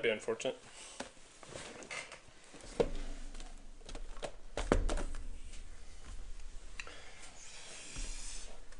be unfortunate.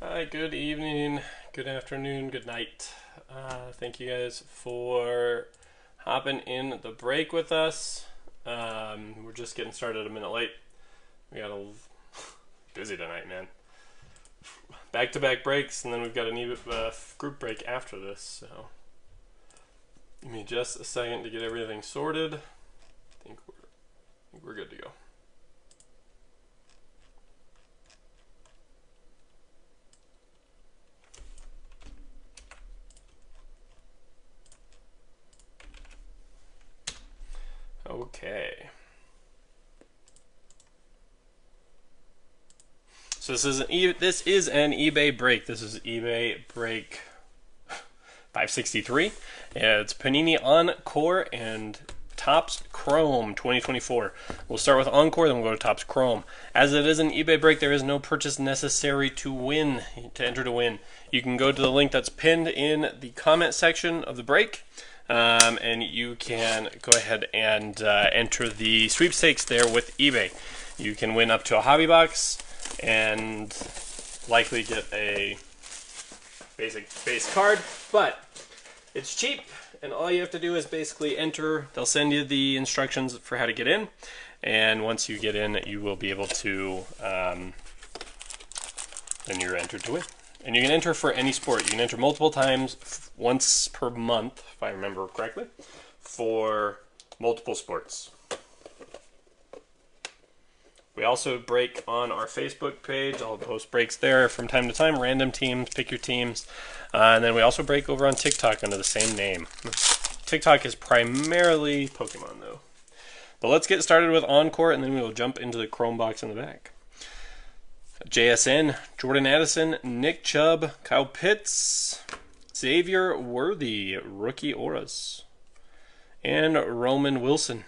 Hi, good evening, good afternoon, good night. Thank you guys for hopping in the break with us. We're just getting started a minute late. We got a busy tonight, man. Back-to-back breaks, and then we've got a group break after this, so give me just a second to get everything sorted. I think we're good to go. Okay. So this is an eBay break. This is eBay break 563. It's Panini Encore and Topps Chrome 2024. We'll start with Encore, then we'll go to Topps Chrome. As it is an eBay break, there is no purchase necessary to enter to win. You can go to the link that's pinned in the comment section of the break. And you can go ahead and enter the sweepstakes there with eBay. You can win up to a hobby box and likely get a basic base card, but it's cheap, and all you have to do is basically enter. They'll send you the instructions for how to get in, and once you get in, you will be able to then you're entered to win. And you can enter for any sport. You can enter multiple times, once per month, if I remember correctly, for multiple sports. We also break on our Facebook page. I'll post breaks there from time to time. Random teams, pick your teams. And then we also break over on TikTok under the same name. TikTok is primarily Pokemon, though. But let's get started with Encore, and then we will jump into the Chrome box in the back. JSN, Jordan Addison, Nick Chubb, Kyle Pitts, Xavier Worthy, rookie auras, and Roman Wilson.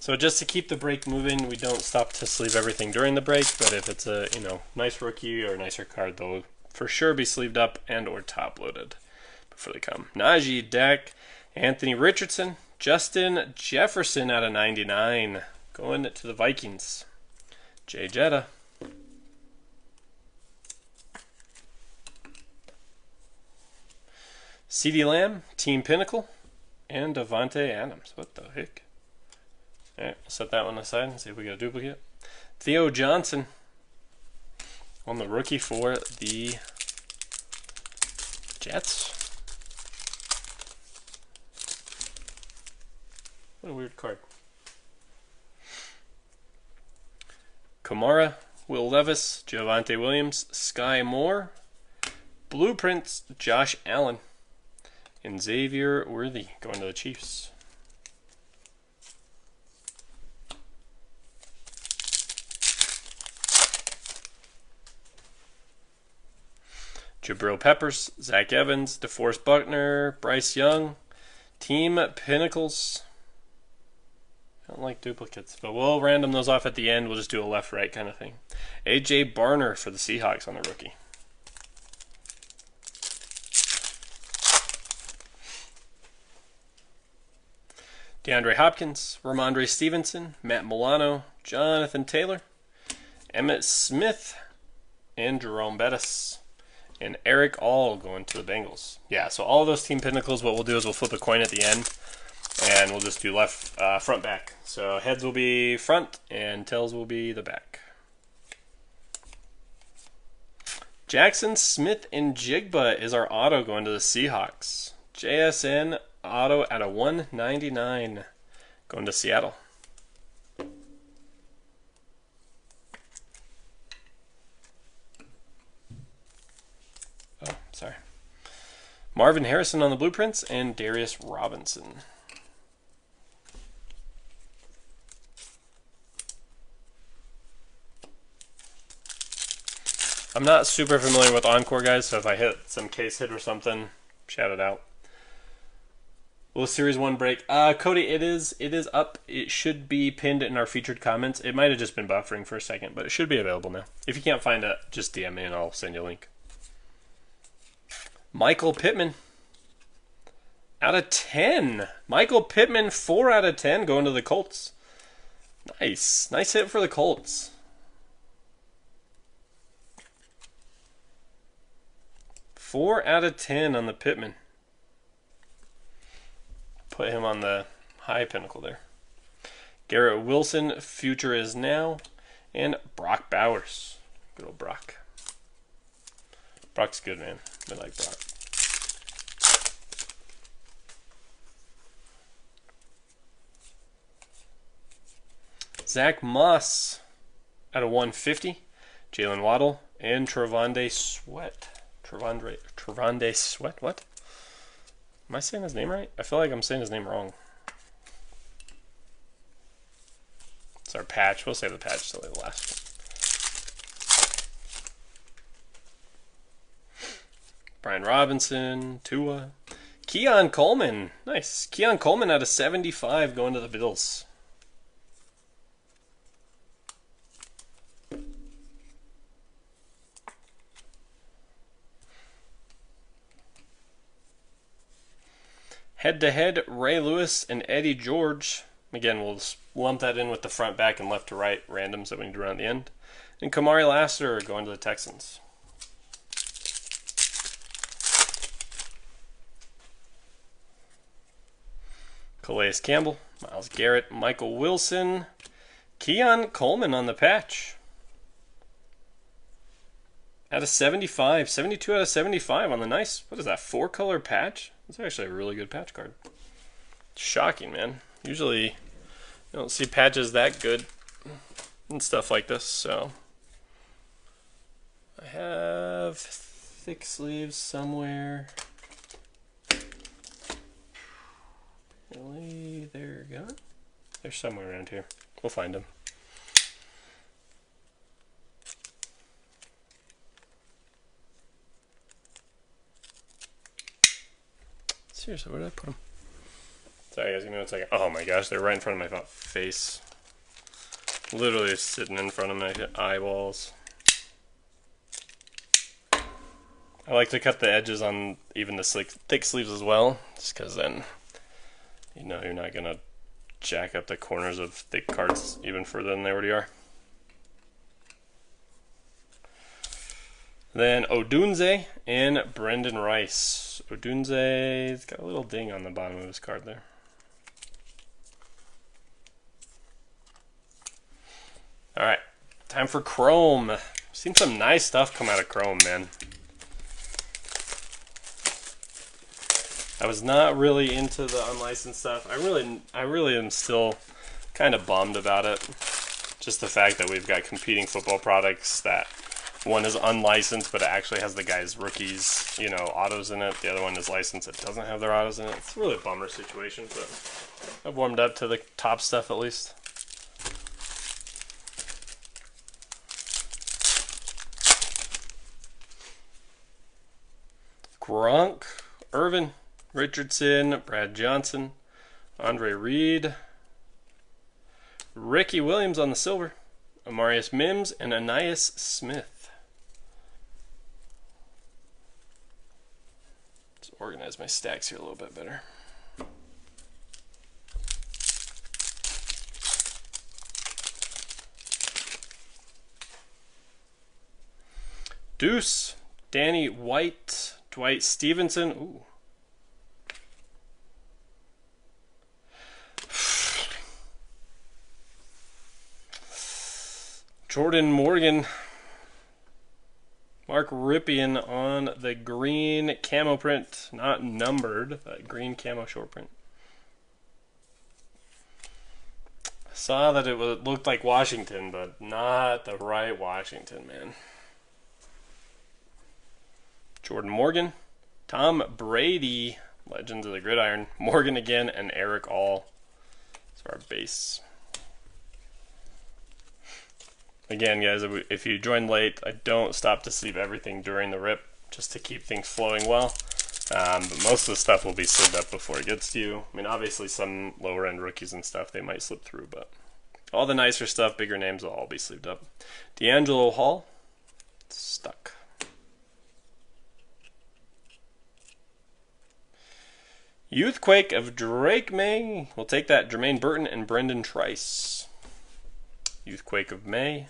So just to keep the break moving, we don't stop to sleeve everything during the break, but if it's a nice rookie or a nicer card, they'll for sure be sleeved up and or top loaded before they come. Najee, Dak, Anthony Richardson, Justin Jefferson out of 99, going to the Vikings. Jay Jetta. CeeDee Lamb, Team Pinnacle, and Davante Adams. What the heck? Alright, set that one aside and see if we got a duplicate. Theo Johnson on the rookie for the Jets. What a weird card. Kamara, Will Levis, Javonte Williams, Sky Moore, Blueprints, Josh Allen, and Xavier Worthy going to the Chiefs. Jabril Peppers, Zach Evans, DeForest Buckner, Bryce Young, Team Pinnacles. I don't like duplicates, but we'll random those off at the end. We'll just do a left-right kind of thing. A.J. Barner for the Seahawks on the rookie. DeAndre Hopkins, Ramondre Stevenson, Matt Milano, Jonathan Taylor, Emmitt Smith, and Jerome Bettis. And Eric All going to the Bengals. Yeah, so all of those team pinnacles, what we'll do is we'll flip a coin at the end, and we'll just do left, front, back. So heads will be front, and tails will be the back. Jackson Smith and Jigba is our auto going to the Seahawks. JSN auto at a 199 going to Seattle. Oh, sorry. Marvin Harrison on the Blueprints and Darius Robinson. I'm not super familiar with Encore, guys, so if I hit some case hit or something, shout it out. Will Series 1 break? Cody, it is up. It should be pinned in our featured comments. It might have just been buffering for a second, but it should be available now. If you can't find it, just DM me and I'll send you a link. Michael Pittman. out of 10. Michael Pittman, 4 out of 10 going to the Colts. Nice. Nice hit for the Colts. Four out of 10 on the Pittman. Put him on the high pinnacle there. Garrett Wilson, future is now. And Brock Bowers. Good old Brock. Brock's good, man. I like Brock. Zach Moss out of 150. Jalen Waddle and Trevonde Sweat. Trevonde Sweat? What? Am I saying his name right? I feel like I'm saying his name wrong. It's our patch. We'll save the patch till the last. Brian Robinson, Tua. Keon Coleman. Nice. Keon Coleman out of 75 going to the Bills. Head-to-head, Ray Lewis and Eddie George. Again, we'll lump that in with the front, back, and left to right randoms that we need to run at the end. And Kamari Lassiter going to the Texans. Calais Campbell, Myles Garrett, Michael Wilson, Keon Coleman on the patch. Out of 75, 72 out of 75 on the nice, what is that, 4-color patch? That's actually a really good patch card. Shocking, man. Usually you don't see patches that good and stuff like this, so. I have thick sleeves somewhere. Really? They're gone? They're somewhere around here. We'll find them. Seriously, where did I put them? Sorry guys, give me 1 second. Oh my gosh, they're right in front of my face. Literally sitting in front of my eyeballs. I like to cut the edges on even the thick sleeves as well, just because then you know you're not going to jack up the corners of thick cards even further than they already are. Then Odunze and Brendan Rice. Odunze's got a little ding on the bottom of his card there. Alright, time for Chrome. Seen some nice stuff come out of Chrome, man. I was not really into the unlicensed stuff. I really am still kind of bummed about it. Just the fact that we've got competing football products that one is unlicensed, but it actually has the guy's rookies, you know, autos in it. The other one is licensed, it doesn't have their autos in it. It's really a bummer situation, but I've warmed up to the top stuff at least. Gronk, Irvin, Richardson, Brad Johnson, Andre Reed, Ricky Williams on the silver, Amarius Mims, and Anais Smith. Let's organize my stacks here a little bit better. Deuce, Danny White, Dwight Stevenson. Ooh. Jordan Morgan, Mark Ripien on the green camo print, not numbered, but green camo short print. I saw that it looked like Washington, but not the right Washington, man. Jordan Morgan, Tom Brady, Legends of the Gridiron, Morgan again, and Eric All. That's our base. Again, guys, if you join late, I don't stop to sleeve everything during the rip just to keep things flowing well. But most of the stuff will be slid up before it gets to you. I mean, obviously some lower end rookies and stuff, they might slip through, but all the nicer stuff, bigger names will all be sleeved up. D'Angelo Hall, stuck. Youthquake of Drake May. We'll take that. Jermaine Burton and Brendan Trice. Youthquake of May.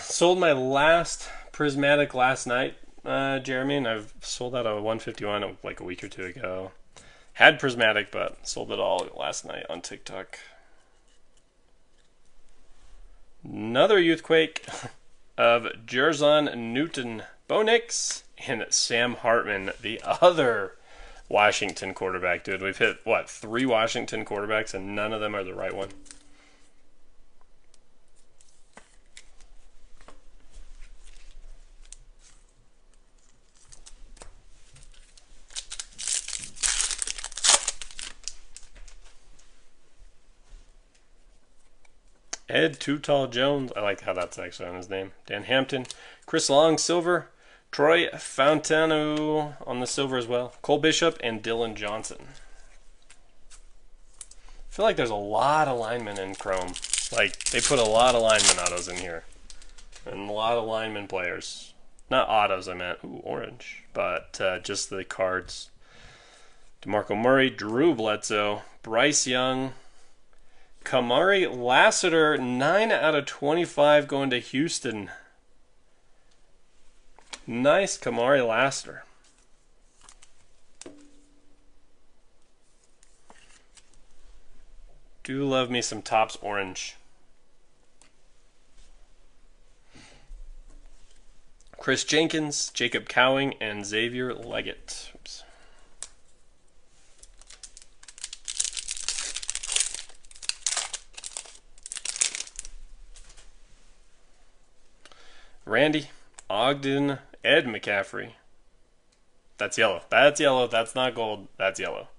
Sold my last prismatic last night, Jeremy, and I've sold out a 151 like a week or two ago. Had prismatic, but sold it all last night on TikTok. Another Youthquake of Jerzon Newton, Bo Nix, and Sam Hartman, the other Washington quarterback. Dude, we've hit, what, 3 Washington quarterbacks, and none of them are the right one. Ed Too Tall Jones. I like how that's actually on his name. Dan Hampton. Chris Long, silver. Troy Fontanu on the silver as well. Cole Bishop and Dylan Johnson. I feel like there's a lot of linemen in Chrome. Like, they put a lot of lineman autos in here. And a lot of lineman players. Not autos, I meant. Ooh, orange. But just the cards. DeMarco Murray, Drew Bledsoe, Bryce Young, Kamari Lassiter, 9 out of 25 going to Houston. Nice Kamari Lassiter. Do love me some Topps orange. Chris Jenkins, Jacob Cowing, and Xavier Leggett. Oops. Randy, Ogden, Ed McCaffrey. That's yellow. That's yellow. That's not gold. That's yellow.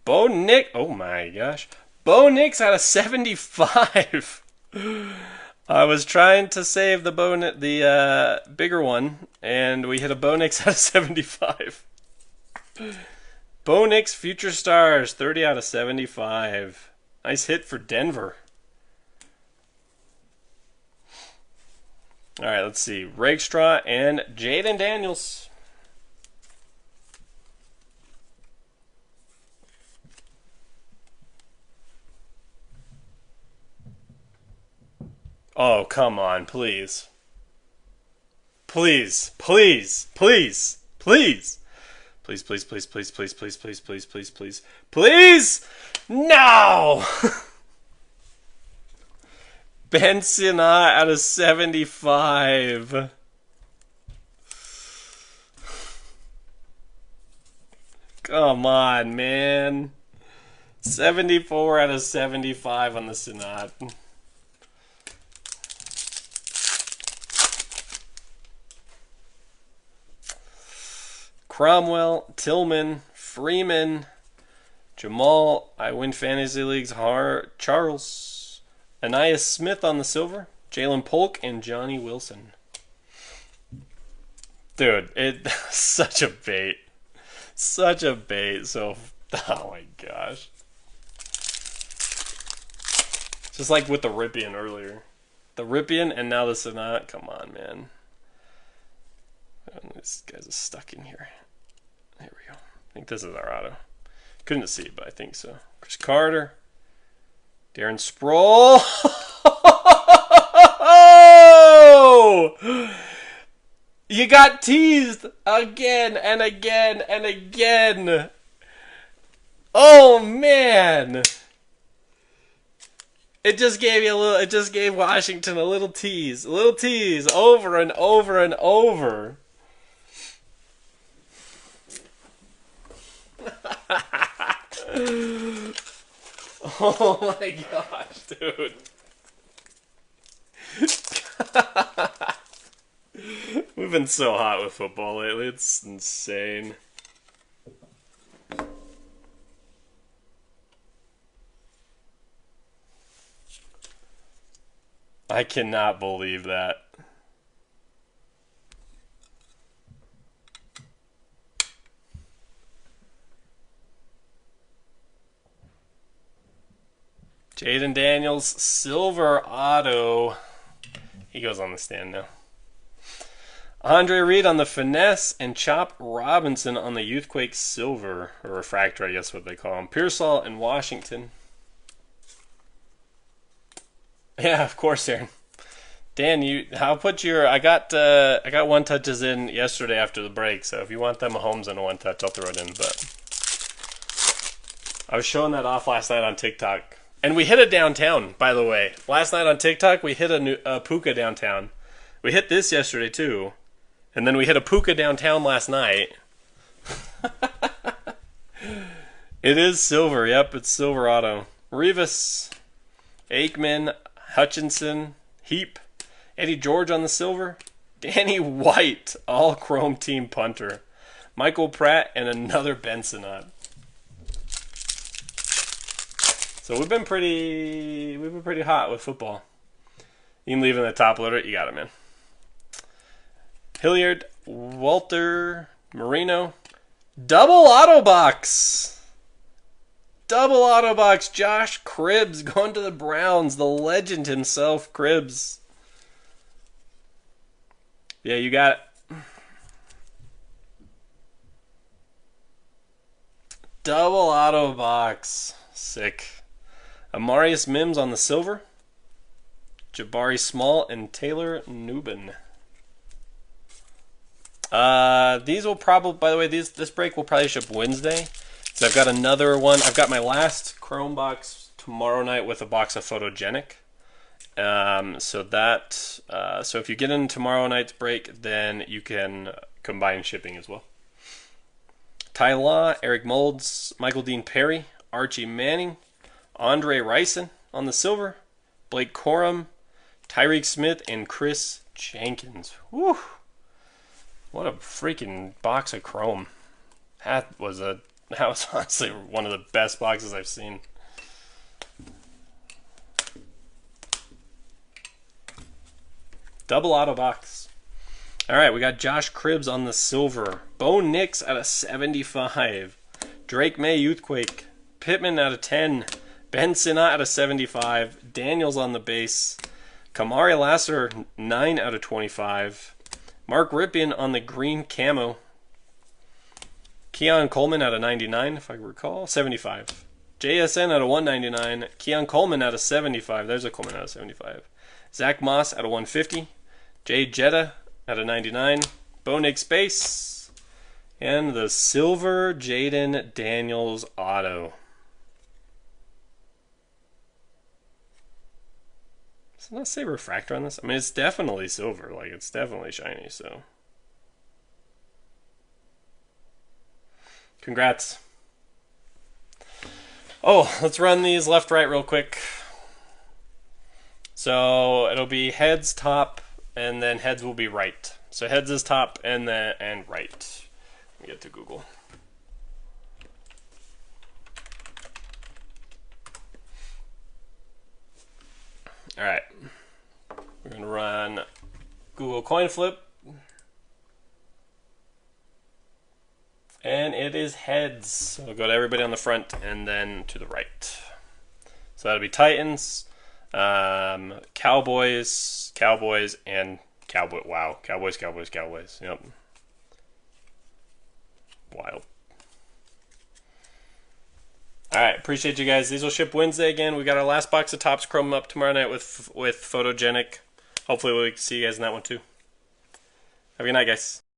Bo Nick. Oh my gosh. Bo Nix out of 75. I was trying to save the bigger one, and we hit a Bo Nix out of 75. Bo Nix Future Stars, 30 out of 75. Nice hit for Denver. All right, let's see. Rakestraw and Jaden Daniels. Oh, come on, please. Please, please, please, please. Please, please, please, please, please, please, please, please, please, please. Please! No! Ben Sinnott out of 75. Come on, man. 74 out of 75 on the Sinnott. Cromwell, Tillman, Freeman, Jamal, I win fantasy leagues, Charles, Anais Smith on the silver, Jalen Polk, and Johnny Wilson. Dude, it such a bait. Such a bait. So, oh my gosh. Just like with the Ripien earlier. The Ripien and now the Sonat. Come on, man. This guy's stuck in here. There we go. I think this is our auto. Couldn't see, but I think so. Chris Carter. Darren Sproul. You got teased again and again and again. Oh man. It just gave you a little, it just gave Washington a little tease over and over and over. Oh my gosh, dude. We've been so hot with football lately. It's insane. I cannot believe that. Jaden Daniels, silver auto. He goes on the stand now. Andre Reed on the finesse, and Chop Robinson on the Youthquake silver, or refractor, I guess what they call him. Pearsall and Washington. Yeah, of course, Aaron. Dan, I'll put your. I got one touches in yesterday after the break, so if you want them Mahomes and a one touch, I'll throw it in. But I was showing that off last night on TikTok, and we hit it downtown. By the way, last night on TikTok we hit a puka downtown. We hit this yesterday too, and then we hit a puka downtown last night. It is silver. Yep, it's silver auto. Revis, Aikman, Hutchinson, Heap. Eddie George on the silver. Danny White, all chrome team punter. Michael Pratt and another Bensonot. So we've been pretty hot with football. You can leave in the top loader. You got it, man. Hilliard, Walter, Marino. Double auto box. Double auto box. Josh Cribbs going to the Browns. The legend himself, Cribbs. Yeah, you got it. Double auto box. Sick. Amarius Mims on the silver. Jabari Small and Taylor Newbin. These will probably, by the way, this break will probably ship Wednesday. So I've got another one. I've got my last Chrome box tomorrow night with a box of Photogenic. So if you get in tomorrow night's break, then you can combine shipping as well. Ty Law, Eric Molds, Michael Dean Perry, Archie Manning, Andre Rison on the silver, Blake Corum, Tyreek Smith, and Chris Jenkins. Woo! What a freaking box of chrome. That was honestly one of the best boxes I've seen. Double auto box. All right, we got Josh Cribbs on the silver. Bo Nix out of 75. Drake May Youthquake. Pittman out of 10. Ben Sinnott out of 75. Daniels on the base. Kamari Lasser 9 out of 25. Mark Rypien on the green camo. Keon Coleman out of 99, if I recall. 75. JSN out of 199. Keon Coleman out of 75. There's a Coleman out of 75. Zach Moss out of 150. Jay Jetta out of 99. Bo Nix base. And the silver Jaden Daniels auto. Does it not say refractor on this? I mean, it's definitely silver. Like, it's definitely shiny, so. Congrats. Oh, let's run these left, right real quick. So, it'll be heads, top, and then heads will be right. So heads is top and right. Let me get to Google. All right. We're going to run Google coin flip. And it is heads. So we'll go to everybody on the front and then to the right. So that'll be Titans, Cowboys, and Cowboy. Wow. Cowboys. Yep. Wild. All right. Appreciate you guys. These will ship Wednesday again. We got our last box of Topps Chrome up tomorrow night with Photogenic. Hopefully we'll see you guys in that one too. Have a good night, guys.